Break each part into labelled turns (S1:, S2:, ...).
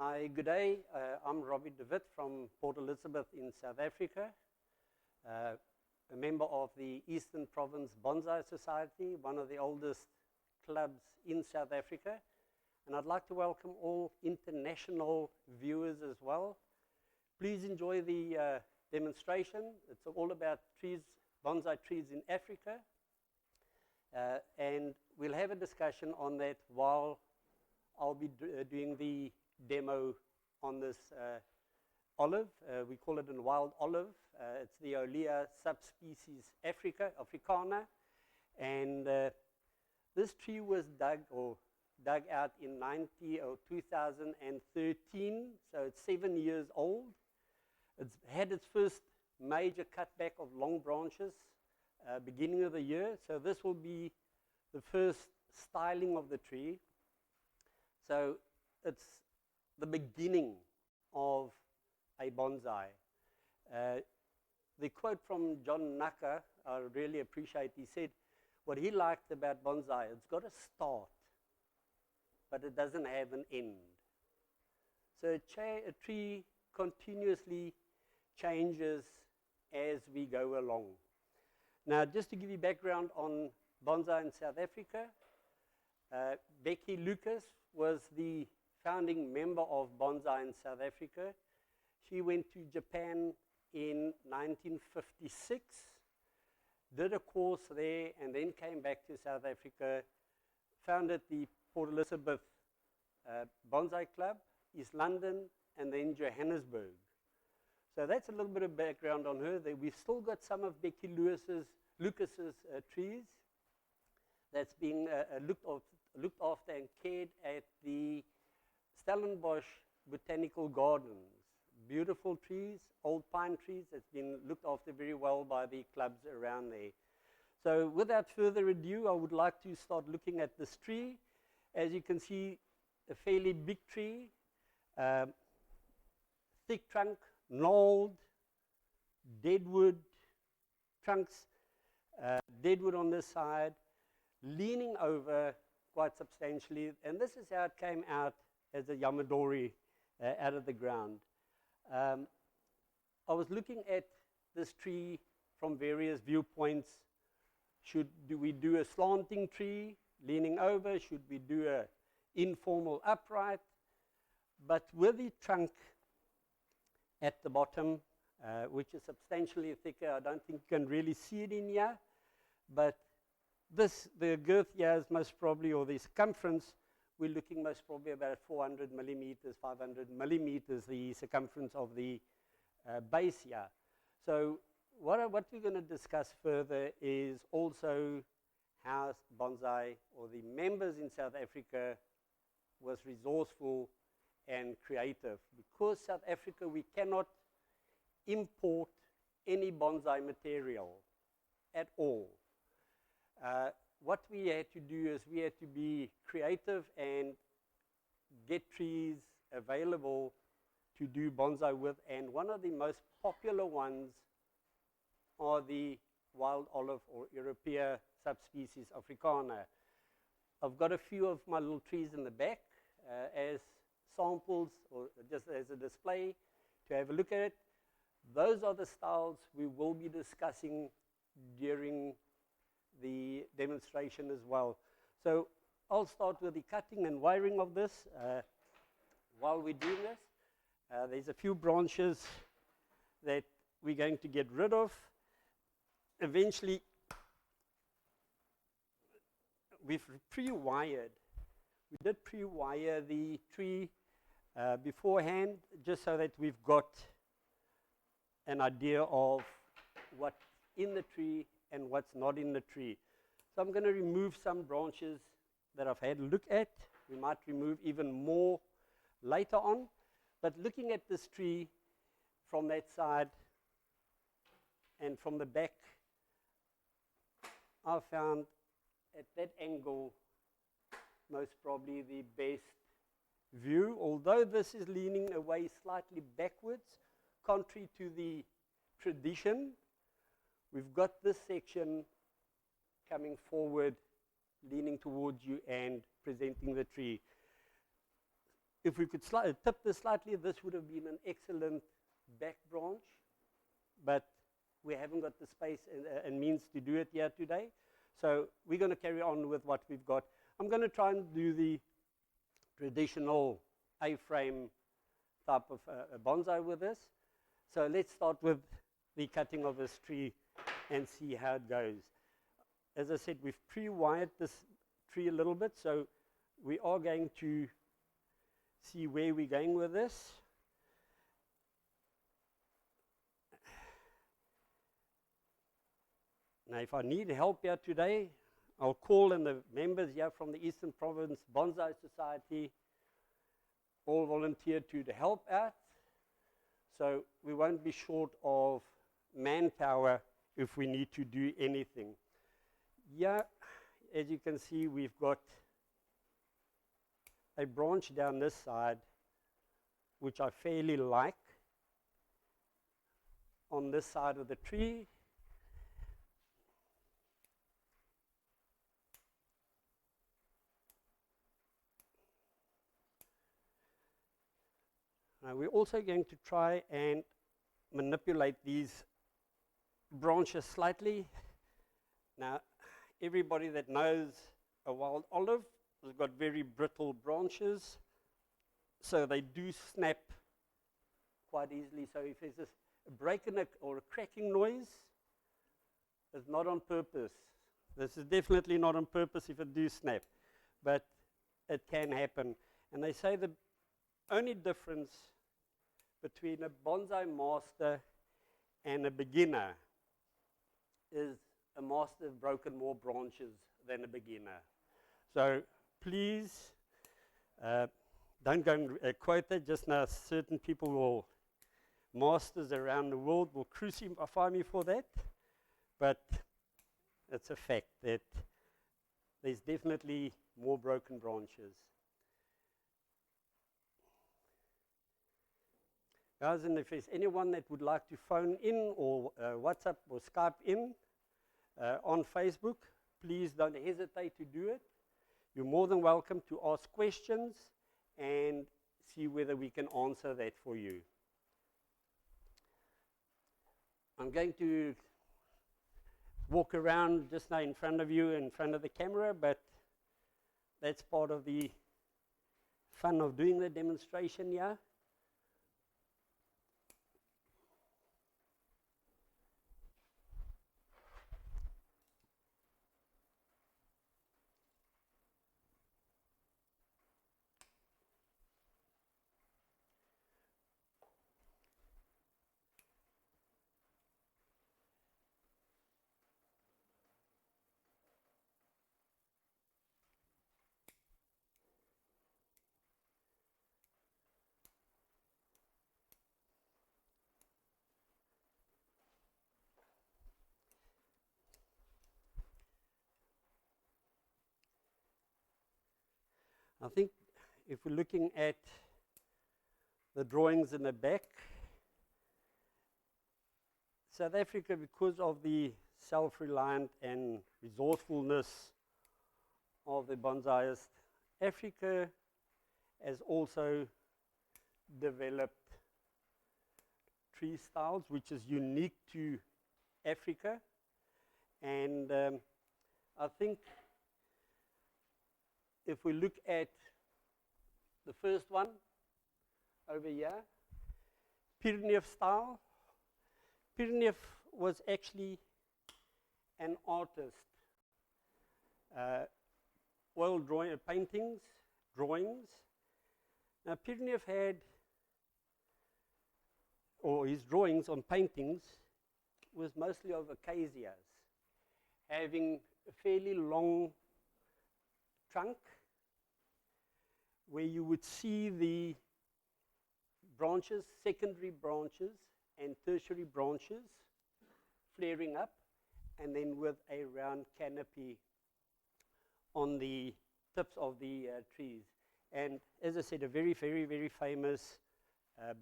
S1: Hi, good day. I'm Robbie de Wit from Port Elizabeth in South Africa, a member of the Eastern Province Bonsai Society, one of the oldest clubs in South Africa. And I'd like to welcome all international viewers as well. Please enjoy the demonstration. It's all about trees, bonsai trees in Africa. And we'll have a discussion on that while I'll be doing the demo on this olive. We call it a wild olive. It's the Olea subspecies africana. And this tree was dug out in 2013, so it's 7 years old. It's had its first major cutback of long branches beginning of the year. So this will be the first styling of the tree. So it's the beginning of a bonsai. The quote from John Naka, I really appreciate. He said, what he liked about bonsai, it's got a start, but it doesn't have an end. So a tree continuously changes as we go along. Now, just to give you background on bonsai in South Africa, Becky Lucas was the founding member of bonsai in South Africa. She went to Japan in 1956, did a course there, and then came back to South Africa, founded the Port Elizabeth Bonsai Club, East London, and then Johannesburg. So that's a little bit of background on her. We've still got some of Becky Lucas's trees that's being looked after and cared at the Stellenbosch Botanical Gardens. Beautiful trees, old pine trees that's been looked after very well by the clubs around there. So without further ado, I would like to start looking at this tree. As you can see, a fairly big tree, thick trunk, gnarled, deadwood trunks, deadwood on this side, leaning over quite substantially. And this is how it came out as a yamadori out of the ground. I was looking at this tree from various viewpoints. Do we do a slanting tree, leaning over? Should we do an informal upright? But with the trunk at the bottom, which is substantially thicker, I don't think you can really see it in here, but the girth here is most probably, or the circumference, we're looking most probably about 400 millimeters, 500 millimeters, the circumference of the base here. So what we're going to discuss further is also how bonsai, or the members in South Africa, was resourceful and creative. Because South Africa, we cannot import any bonsai material at all. What we had to do is we had to be creative and get trees available to do bonsai with. And one of the most popular ones are the wild olive, or Europea subspecies africana. I've got a few of my little trees in the back as samples, or just as a display to have a look at it. Those are the styles we will be discussing during the demonstration as well. So I'll start with the cutting and wiring of this. While we're doing this, there's a few branches that we're going to get rid of. Eventually, we've pre-wired. We did pre-wire the tree beforehand, just so that we've got an idea of what's in the tree and what's not in the tree. So I'm going to remove some branches that I've had a look at. We might remove even more later on. But looking at this tree from that side and from the back, I found at that angle most probably the best view. Although this is leaning away slightly backwards, contrary to the tradition, we've got this section coming forward, leaning towards you and presenting the tree. if we could tip this slightly, this would have been an excellent back branch, but we haven't got the space and means to do it here today. So we're going to carry on with what we've got. I'm going to try and do the traditional A-frame type of bonsai with this. So let's start with the cutting of this tree and see how it goes. As I said, we've pre-wired this tree a little bit, so we are going to see where we're going with this. Now, if I need help here today, I'll call in the members here from the Eastern Province Bonsai Society, all volunteer to help out. So we won't be short of manpower if we need to do anything. Yeah, as you can see, we've got a branch down this side, which I fairly like, on this side of the tree. Now we're also going to try and manipulate these branches slightly. Now, everybody that knows a wild olive has got very brittle branches, so they do snap quite easily. So if there's a break or a cracking noise, it's not on purpose. This is definitely not on purpose if it do snap, but it can happen. And they say the only difference between a bonsai master and a beginner is a master has broken more branches than a beginner. So please don't go and quote that. Just now, certain people will, masters around the world will crucify me for that, but it's a fact that there's definitely more broken branches. Guys, and if there's anyone that would like to phone in or WhatsApp or Skype in on Facebook, please don't hesitate to do it. You're more than welcome to ask questions and see whether we can answer that for you. I'm going to walk around just now in front of you, in front of the camera, but that's part of the fun of doing the demonstration here. I think if we're looking at the drawings in the back, South Africa, because of the self-reliant and resourcefulness of the bonsaists, Africa has also developed tree styles which is unique to Africa. And I think if we look at the first one over here, Pirneef style, Pirneef was actually an artist. Oil drawing, paintings, drawings. Now Pirneef had, or his drawings on paintings was mostly of acacias, having a fairly long trunk where you would see the branches, secondary branches and tertiary branches flaring up, and then with a round canopy on the tips of the trees. And as I said, a very, very, very famous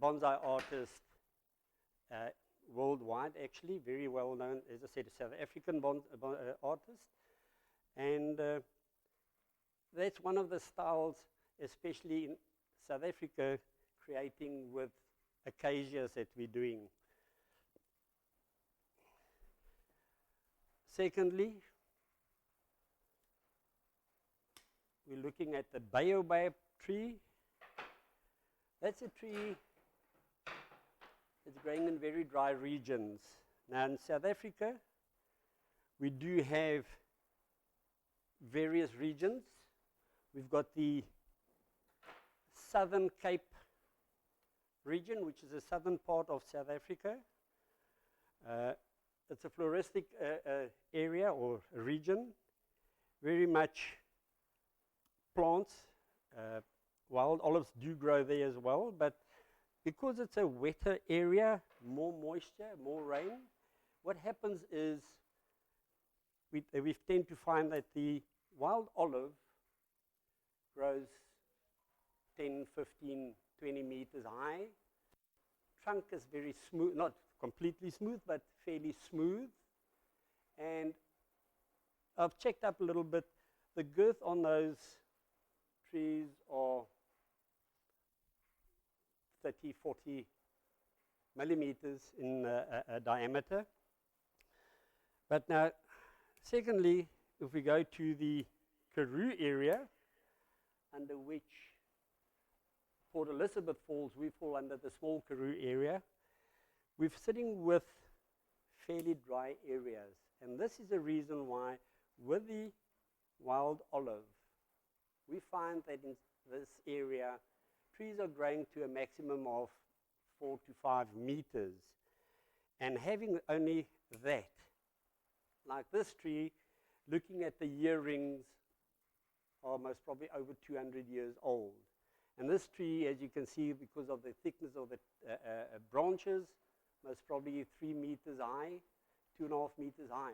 S1: bonsai artist worldwide, actually, very well known, as I said, a South African artist. And that's one of the styles, especially in South Africa creating with acacias that we're doing. Secondly, we're looking at the baobab tree. That's a tree that's growing in very dry regions. Now in South Africa, we do have various regions. We've got the Southern Cape region, which is the southern part of South Africa. It's a floristic area or a region, very much plants. Wild olives do grow there as well, but because it's a wetter area, more moisture, more rain, what happens is we tend to find that the wild olive grows 10, 15, 20 meters high. Trunk is very smooth, not completely smooth, but fairly smooth. And I've checked up a little bit. The girth on those trees are 30, 40 millimeters in diameter. But now, secondly, if we go to the Karoo area, under which Port Elizabeth falls, we fall under the small Karoo area. We're sitting with fairly dry areas. And this is the reason why with the wild olive, we find that in this area, trees are growing to a maximum of 4 to 5 meters. And having only that, like this tree, looking at the year rings, are most probably over 200 years old. And this tree, as you can see, because of the thickness of the branches, most probably 3 meters high, 2.5 meters high.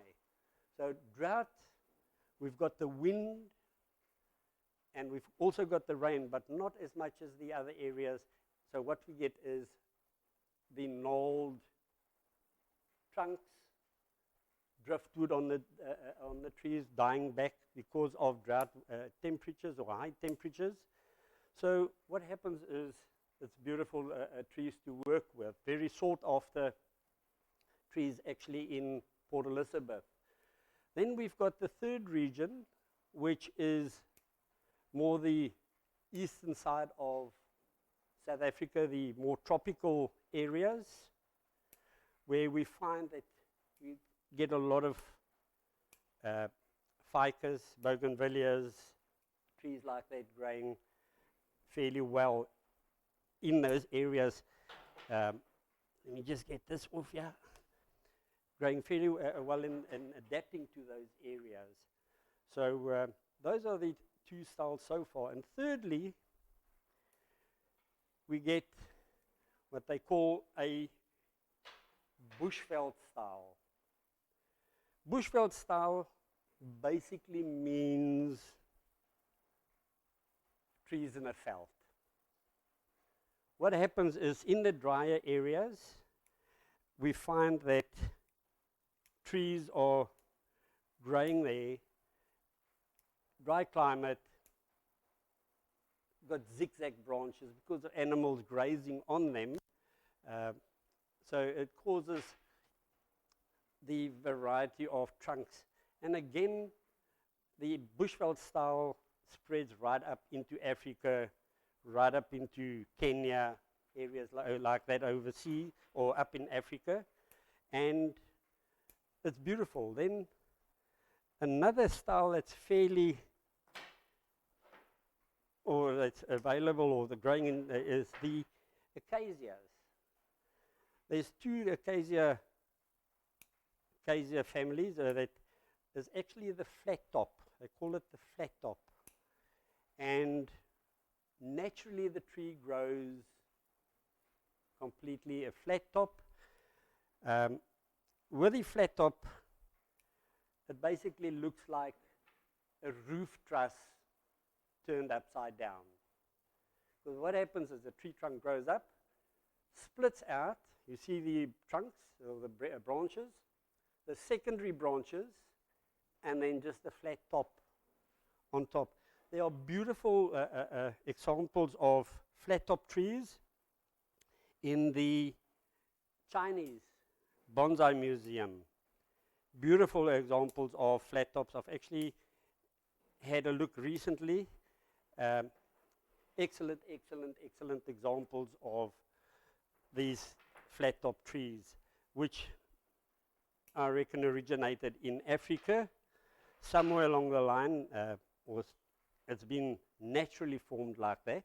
S1: So drought, we've got the wind, and we've also got the rain, but not as much as the other areas. So what we get is the gnarled trunks, driftwood on the trees dying back because of drought temperatures or high temperatures. So what happens is it's beautiful trees to work with, very sought after trees actually in Port Elizabeth. Then we've got the third region, which is more the eastern side of South Africa, the more tropical areas, where we find that we get a lot of ficus, bougainvilleas, trees like that growing fairly well in those areas. Let me just get this off here. Growing fairly well in adapting to those areas. So those are the two styles so far. And thirdly, we get what they call a bushveld style. Bushveld style basically means trees in a veld. What happens is in the drier areas, we find that trees are growing there, dry climate, got zigzag branches because of animals grazing on them. So it causes the variety of trunks. And again, the bushveld style spreads right up into Africa, right up into Kenya, areas like that overseas, or up in Africa. And it's beautiful. Then another style that's fairly, or that's available, or the growing in, is the acacias. There's two acacia families that is actually the flat top. They call it the flat top. And naturally the tree grows completely a flat top. With the flat top, it basically looks like a roof truss turned upside down. Because what happens is the tree trunk grows up, splits out. You see the trunks, or the branches, the secondary branches, and then just the flat top on top. there are beautiful examples of flat top trees in the Chinese bonsai museum. Beautiful examples of flat tops. I've actually had a look recently. Excellent examples of these flat top trees, which I reckon originated in Africa, somewhere along the line. It's been naturally formed like that.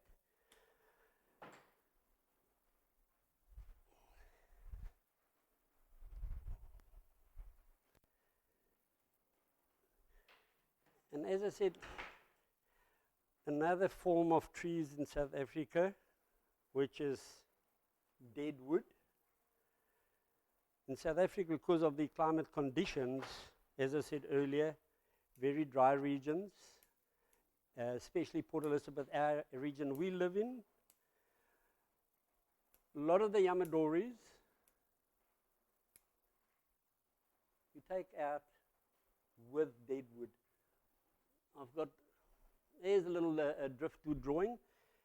S1: And as I said, another form of trees in South Africa, which is dead wood. In South Africa, because of the climate conditions, as I said earlier, very dry regions, especially Port Elizabeth, our region we live in. A lot of the yamadoris you take out with dead wood. I've got, there's a little driftwood drawing,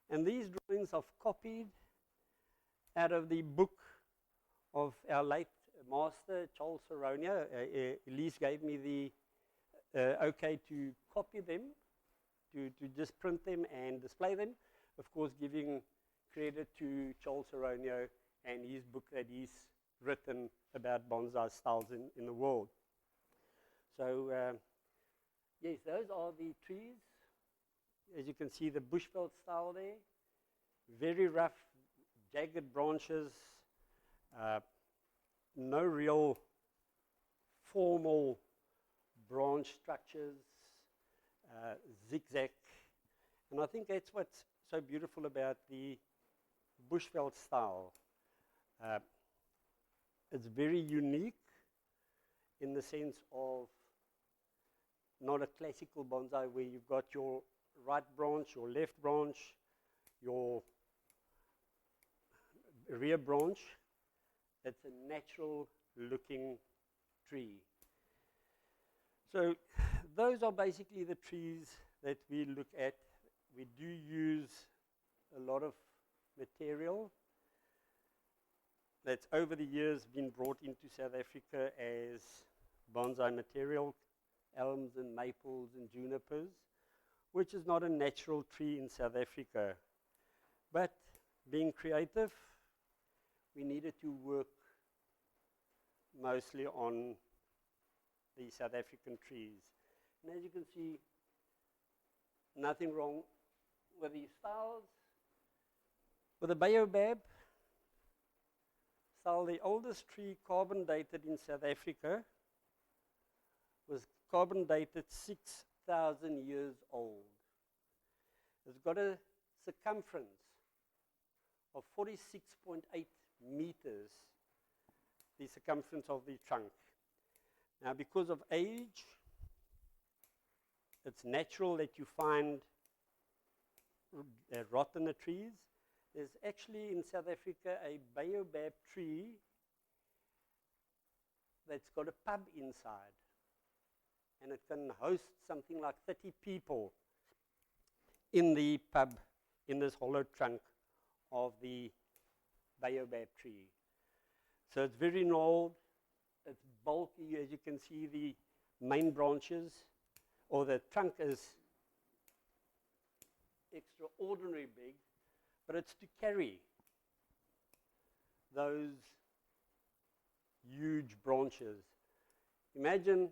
S1: and these drawings I've copied out of the book of our late master, Charles Saronia. Elise gave me the okay to copy them, to just print them and display them. Of course, giving credit to Charles Saronia and his book that he's written about bonsai styles in the world. So, yes, those are the trees. As you can see, the bushveld style there. Very rough, jagged branches. No real formal branch structures, zigzag. And I think that's what's so beautiful about the bushveld style. It's very unique in the sense of not a classical bonsai where you've got your right branch, your left branch, your rear branch. It's a natural looking tree. So those are basically the trees that we look at. We do use a lot of material that's over the years been brought into South Africa as bonsai material, elms and maples and junipers, which is not a natural tree in South Africa. But being creative, we needed to work mostly on the South African trees. And as you can see, nothing wrong with these styles. With the baobab style, the oldest tree carbon dated in South Africa was carbon dated 6,000 years old. It's got a circumference of 46.8 meters, the circumference of the trunk. Now, because of age, it's natural that you find rot in the trees. There's actually in South Africa a baobab tree that's got a pub inside, and it can host something like 30 people in the pub, in this hollow trunk of the baobab tree. So it's very gnarled, it's bulky. As you can see, the main branches, or the trunk is extraordinarily big, but it's to carry those huge branches. Imagine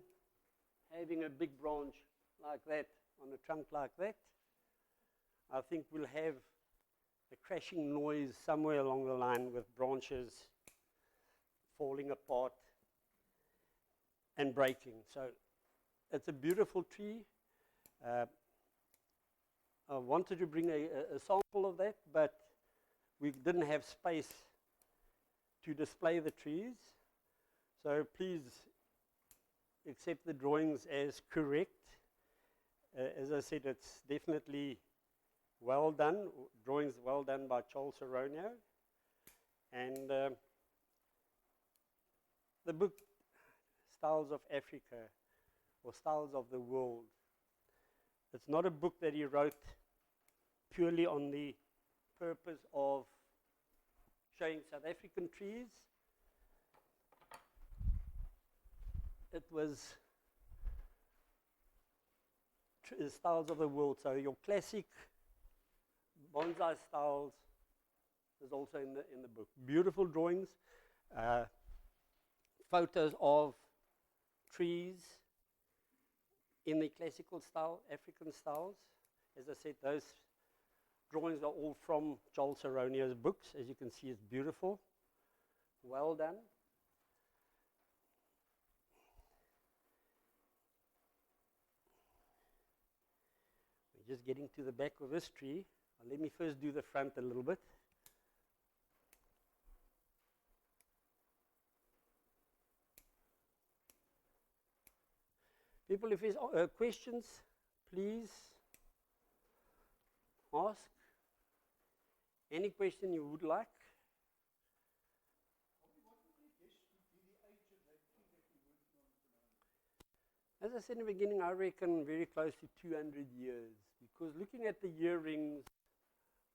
S1: having a big branch like that on a trunk like that. I think we'll have a crashing noise somewhere along the line with branches falling apart and breaking. So it's a beautiful tree. I wanted to bring a sample of that, but we didn't have space to display the trees. So please accept the drawings as correct. As I said, it's definitely well done. Drawings well done by Charles Saronia. And the book, Styles of Africa, or Styles of the World, It's not a book that he wrote purely on the purpose of showing South African trees. It was styles of the world. So your classic bonsai styles is also in the book. Beautiful drawings, photos of trees in the classical style, African styles. As I said, those drawings are all from Joel Saronio's books. As you can see, it's beautiful. Well done. We're just getting to the back of this tree. Let me first do the front a little bit. People, if there's questions, please ask. Any question you would like? As I said in the beginning, I reckon very close to 200 years, because looking at the ear rings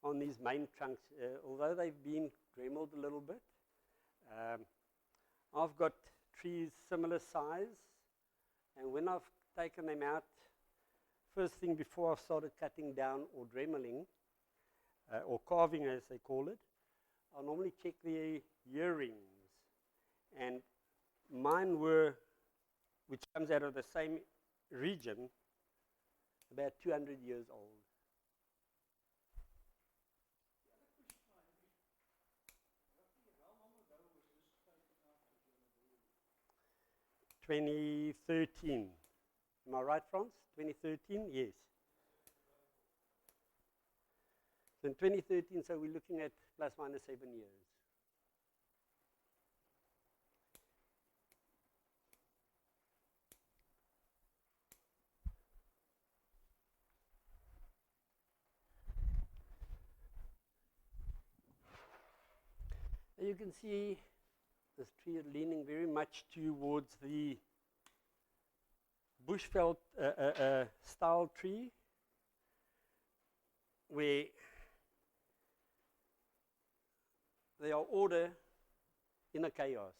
S1: on these main trunks, although they've been dremeled a little bit, I've got trees similar size, and when I've taken them out, first thing before I've started cutting down or dremeling, or carving as they call it, I'll normally check the ear rings, and mine were, which comes out of the same region, about 200 years old. 2013. Am I right, Frans? 2013? Yes. So in 2013, so we're looking at plus minus 7 years. You can see this tree is leaning very much towards the bushveld style tree, where they are order in a chaos.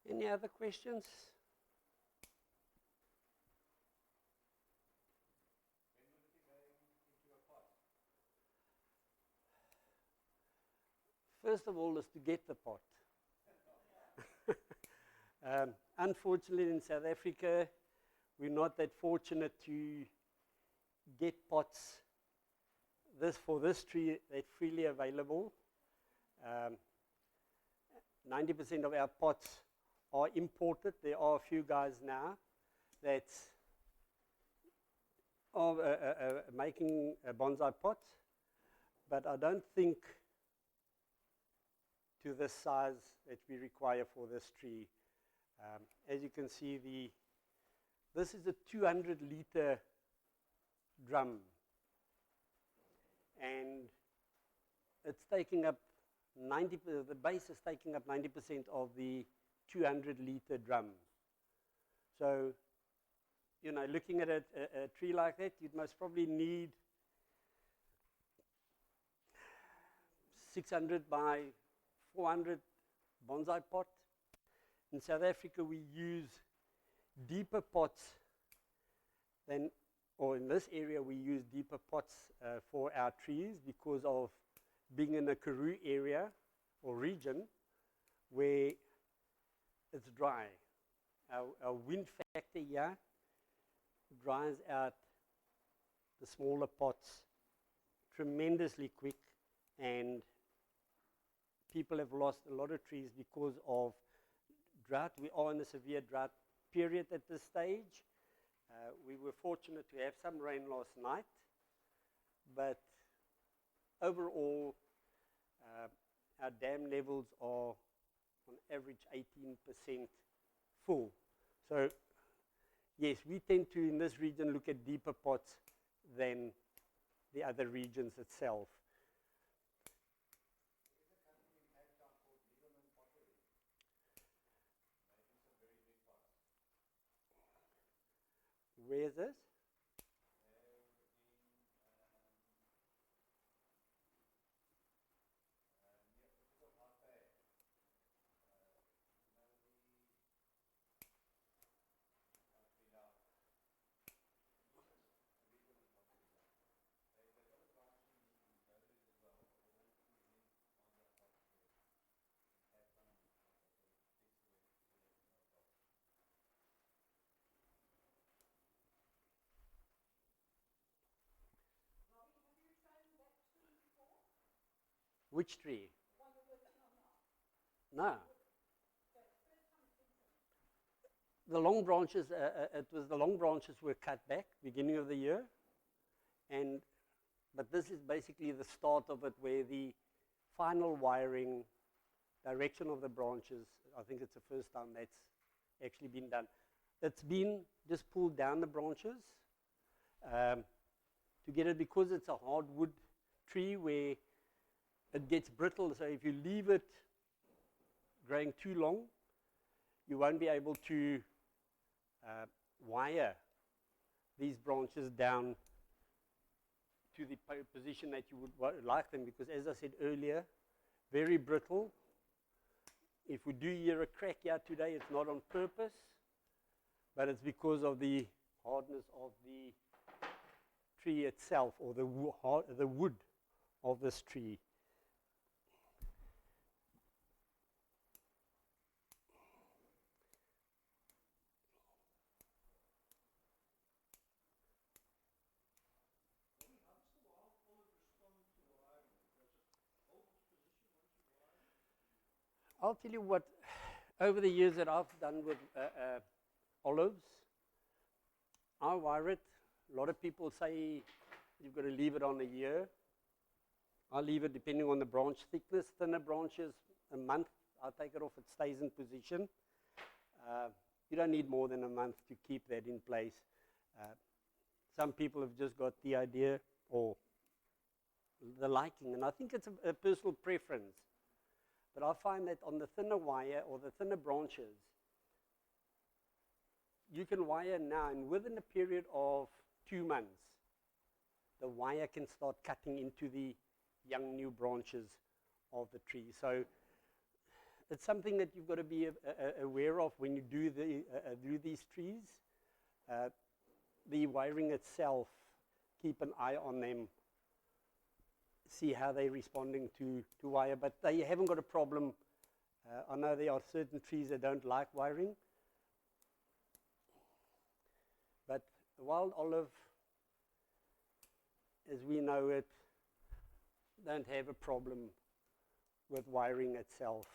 S1: Any other questions? First of all is to get the pot. Unfortunately, in South Africa, we're not that fortunate to get pots for this tree that's freely available. 90% of our pots are imported. There are a few guys now that are making bonsai pots, but I don't think to this size that we require for this tree. As you can see, this is a 200-liter drum, and it's taking up the base is taking up 90% of the 200-liter drum. So, looking at a tree like that, you'd most probably need 600 by 400 bonsai pot. In South Africa, we use deeper pots or in this area, we use deeper pots for our trees because of being in a Karoo area or region where it's dry. Our wind factor here dries out the smaller pots tremendously quick, and people have lost a lot of trees because of drought. We are in a severe drought period at this stage. We were fortunate to have some rain last night, but overall, our dam levels are on average 18% full. So yes, we tend to, in this region, look at deeper pots than the other regions itself. Where is this? Which tree? No. The long branches, it was the long branches were cut back beginning of the year, but this is basically the start of it, where the final wiring, direction of the branches, I think it's the first time that's actually been done. It's been just pulled down the branches to get it, because it's a hardwood tree where it gets brittle. So if you leave it growing too long, you won't be able to wire these branches down to the position that you would like them, because as I said earlier, very brittle. If we do hear a crack here today, it's not on purpose, but it's because of the hardness of the tree itself, or the wood of this tree. I'll tell you what, over the years that I've done with olives, I wire it. A lot of people say you've got to leave it on a year. I leave it depending on the branch thickness. Thinner branches, a month. I'll take it off, it stays in position. You don't need more than a month to keep that in place. Some people have just got the idea or the liking, and I think it's a personal preference. But I find that on the thinner wire or the thinner branches, you can wire now, and within a period of 2 months, the wire can start cutting into the young new branches of the tree. So it's something that you've got to be aware of when you do these trees. The wiring itself, keep an eye on them, see how they're responding to wire, but they haven't got a problem. I know there are certain trees that don't like wiring, but the wild olive, as we know it, don't have a problem with wiring itself.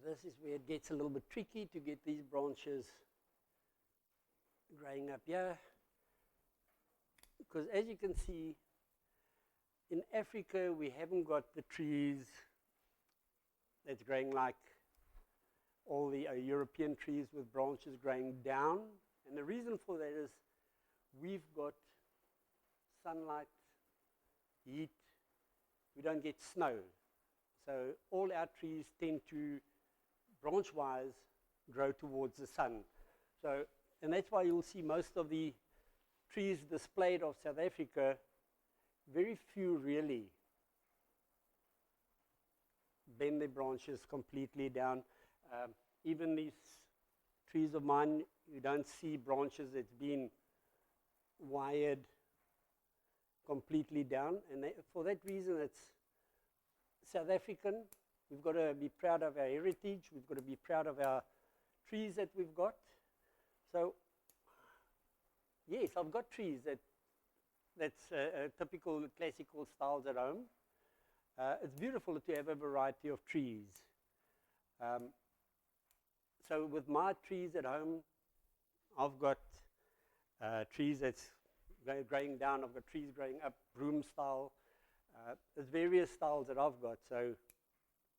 S1: This is where it gets a little bit tricky to get these branches growing up here. Because as you can see, in Africa, we haven't got the trees that's growing like all the European trees with branches growing down. And the reason for that is we've got sunlight, heat, we don't get snow. So all our trees tend to, branch-wise, grow towards the sun. So, and that's why you'll see most of the trees displayed of South Africa, very few really bend their branches completely down. Even these trees of mine, you don't see branches that's been wired completely down. And for that reason, it's South African. We've got to be proud of our heritage. We've got to be proud of our trees that we've got. So, yes, I've got trees that's typical classical styles at home. It's beautiful to have a variety of trees. So with my trees at home, I've got trees that's growing down, I've got trees growing up, broom style. There's various styles that I've got, so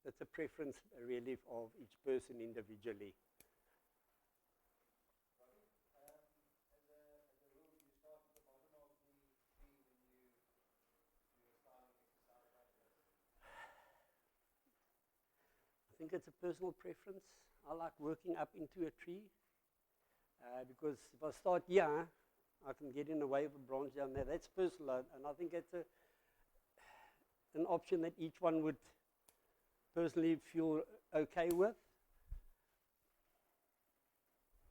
S1: it's a preference really of each person individually. I think it's a personal preference. I like working up into a tree because if I start here, I can get in the way of a branch down there. That's personal, and I think it's an option that each one would personally feel okay with.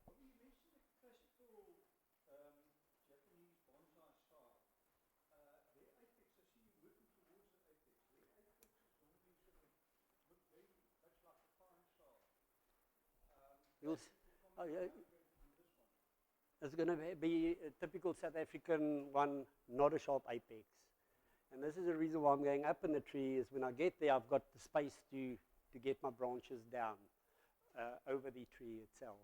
S2: You mentioned the classical Japanese bonsai style. Their apex, I see you working towards the apex. Their apex is normally sort of look very much like a pine style.
S1: Oh, yeah. It's going to be a typical South African one, not a sharp apex. And this is the reason why I'm going up in the tree, is when I get there, I've got the space to get my branches down over the tree itself.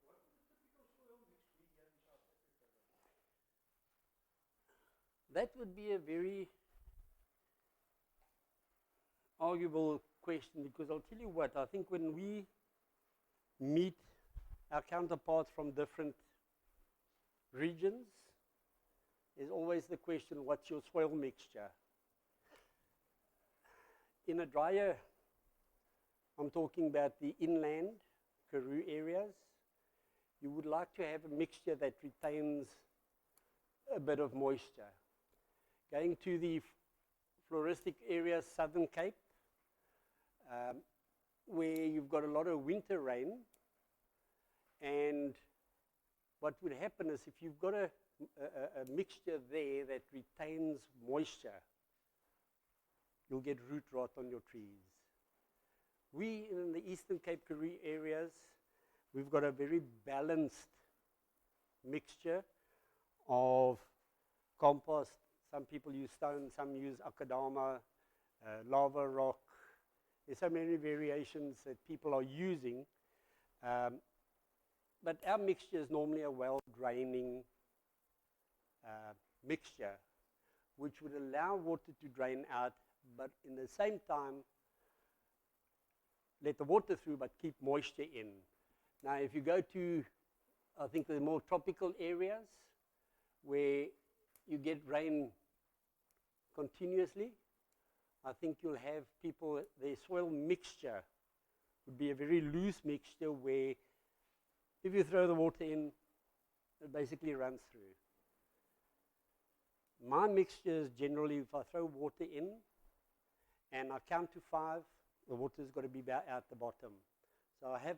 S2: What would the typical soil mix be here in South Africa then?
S1: That would be a very arguable question, because I'll tell you what, I think when we meet our counterparts from different regions, there's always the question, what's your soil mixture? In a drier, I'm talking about the inland Karoo areas, you would like to have a mixture that retains a bit of moisture. Going to the floristic areas, Southern Cape, where you've got a lot of winter rain, and what would happen is if you've got a mixture there that retains moisture, you'll get root rot on your trees. We in the Eastern Cape Karoo areas, we've got a very balanced mixture of compost. Some people use stone, some use akadama, lava rock. There's so many variations that people are using. But our mixture is normally a well-draining mixture, which would allow water to drain out, but in the same time, let the water through, but keep moisture in. Now, if you go to, I think, the more tropical areas, where you get rain continuously, I think you'll have people, their soil mixture would be a very loose mixture where if you throw the water in, it basically runs through. My mixture is generally, if I throw water in and I count to 5, the water's got to be out the bottom. So I have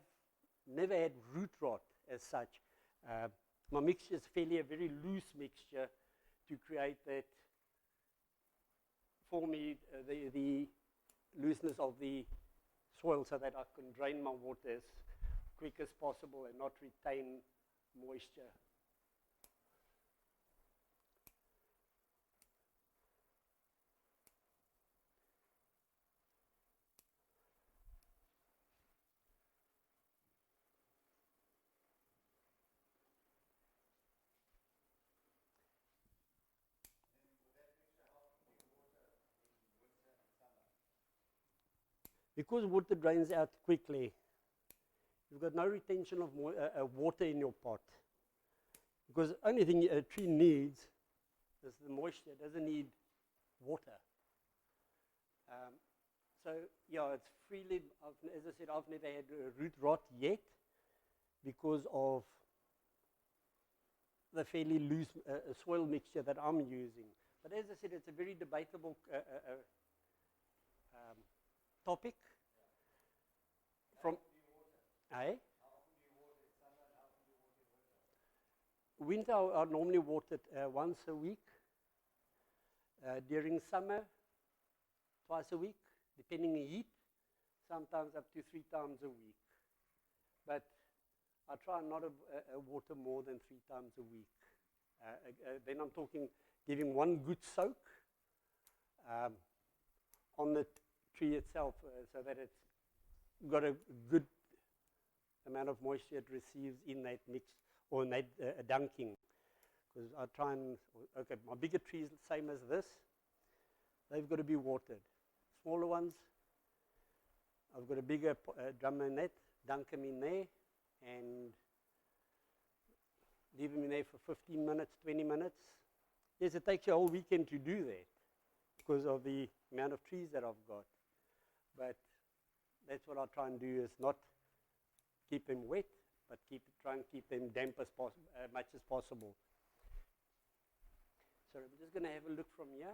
S1: never had root rot as such. My mixture is fairly a very loose mixture to create that, for me, the looseness of the soil, so that I can drain my water as quick as possible and not retain moisture. Because water drains out quickly, you've got no retention of water in your pot. Because the only thing a tree needs is the moisture. It doesn't need water. So yeah, it's freely, as I said, I've never had root rot yet because of the fairly loose soil mixture that I'm using. But as I said, it's a very debatable topic. From winter, I normally water it once a week. During summer, twice a week, depending on heat, sometimes up to 3 times a week. But I try not to water more than 3 times a week. Then I'm talking giving one good soak on the tree itself so that it's got a good amount of moisture it receives in that mix or in that dunking. Because I try and, okay, my bigger trees, same as this, they've got to be watered. Smaller ones, I've got a bigger drum and net, dunk them in there, and leave them in there for 15 minutes, 20 minutes. Yes, it takes you a whole weekend to do that because of the amount of trees that I've got. But that's what I try and do, is not keep them wet, but try and keep them damp as much as possible. So we're just going to have a look from here.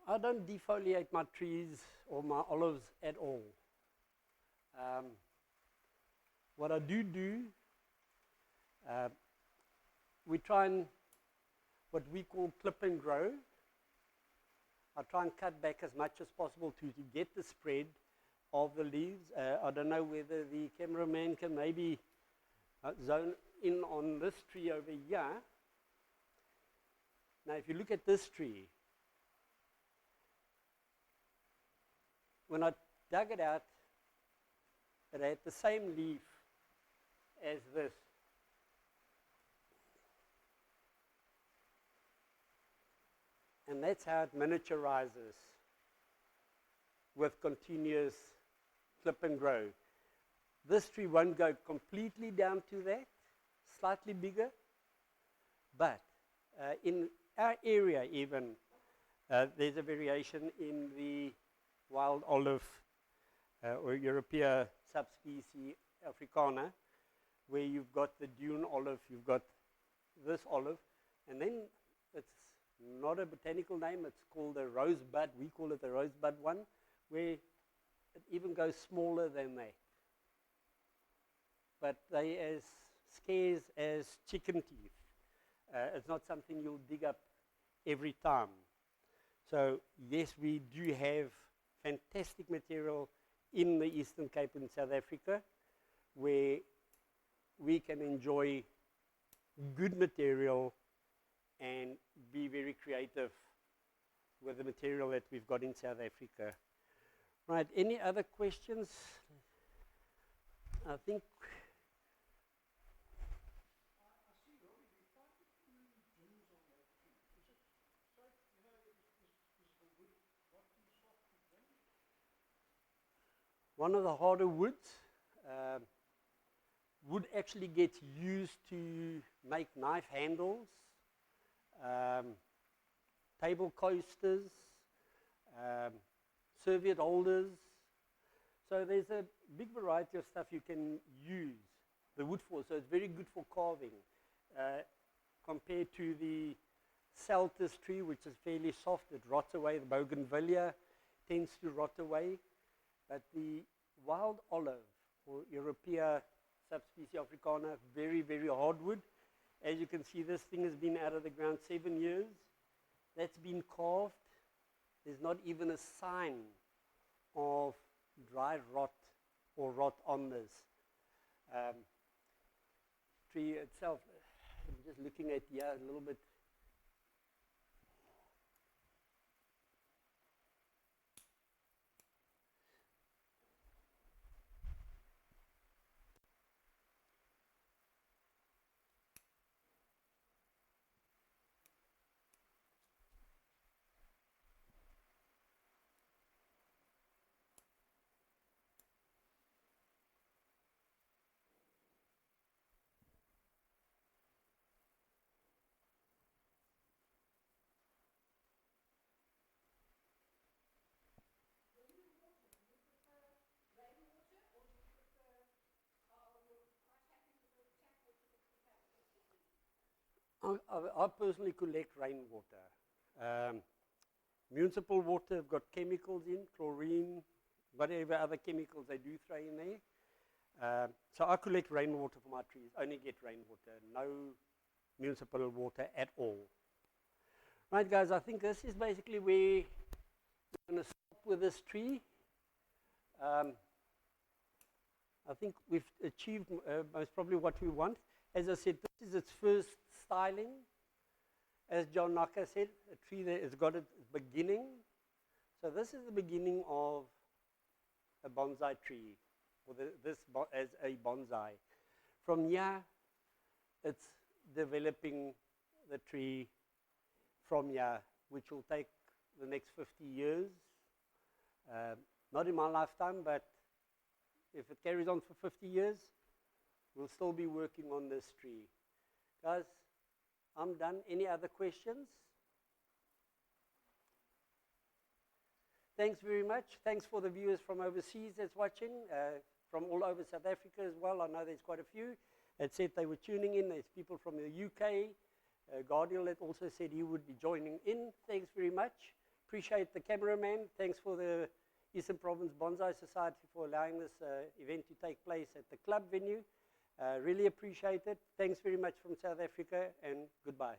S1: I don't defoliate my trees or my olives at all. What I do, we try and, what we call clip and grow. I try and cut back as much as possible to get the spread of the leaves. I don't know whether the cameraman can maybe zone in on this tree over here. Now, if you look at this tree, when I dug it out, it had the same leaf as this. And that's how it miniaturizes with continuous clip and grow. This tree won't go completely down to that, slightly bigger, but in our area even, there's a variation in the wild olive or European subspecies africana, where you've got the dune olive, you've got this olive, and then it's not a botanical name, it's called a rosebud. We call it the rosebud one, where it even goes smaller than that. But they as scarce as chicken teeth. It's not something you'll dig up every time. So yes, we do have fantastic material in the Eastern Cape in South Africa, where we can enjoy good material and be very creative with the material that we've got in South Africa. Right, any other questions? I think...
S2: I see, Robbie, we find a few gems on that tree. Is it straight, is the wood rotten soft to drink?
S1: One of the harder woods. Wood actually gets used to make knife handles, table coasters, serviette holders. So there's a big variety of stuff you can use the wood for. So it's very good for carving compared to the Celtis tree, which is fairly soft. It rots away. The bougainvillea tends to rot away. But the wild olive or European subspecies africana, very, very hardwood. As you can see, this thing has been out of the ground 7 years. That's been carved. There's not even a sign of dry rot or rot on this. Tree itself, I'm just looking at here a little bit. I personally collect rainwater. Municipal water have got chemicals in, chlorine, whatever other chemicals they do throw in there. So I collect rainwater for my trees, only get rainwater, no municipal water at all. Right, guys, I think this is basically where we're going to stop with this tree. I think we've achieved most probably what we want. As I said, this is its first styling. As John Knocker said, a tree that has got its beginning. So this is the beginning of a bonsai tree, or as a bonsai. From here, it's developing the tree from here, which will take the next 50 years. Not in my lifetime, but if it carries on for 50 years, we'll still be working on this tree. Guys, I'm done. Any other questions? Thanks very much. Thanks for the viewers from overseas that's watching, from all over South Africa as well. I know there's quite a few that said they were tuning in. There's people from the UK. Guardian that also said he would be joining in. Thanks very much. Appreciate the cameraman. Thanks for the Eastern Province Bonsai Society for allowing this event to take place at the club venue. Really appreciate it. Thanks very much from South Africa, and goodbye.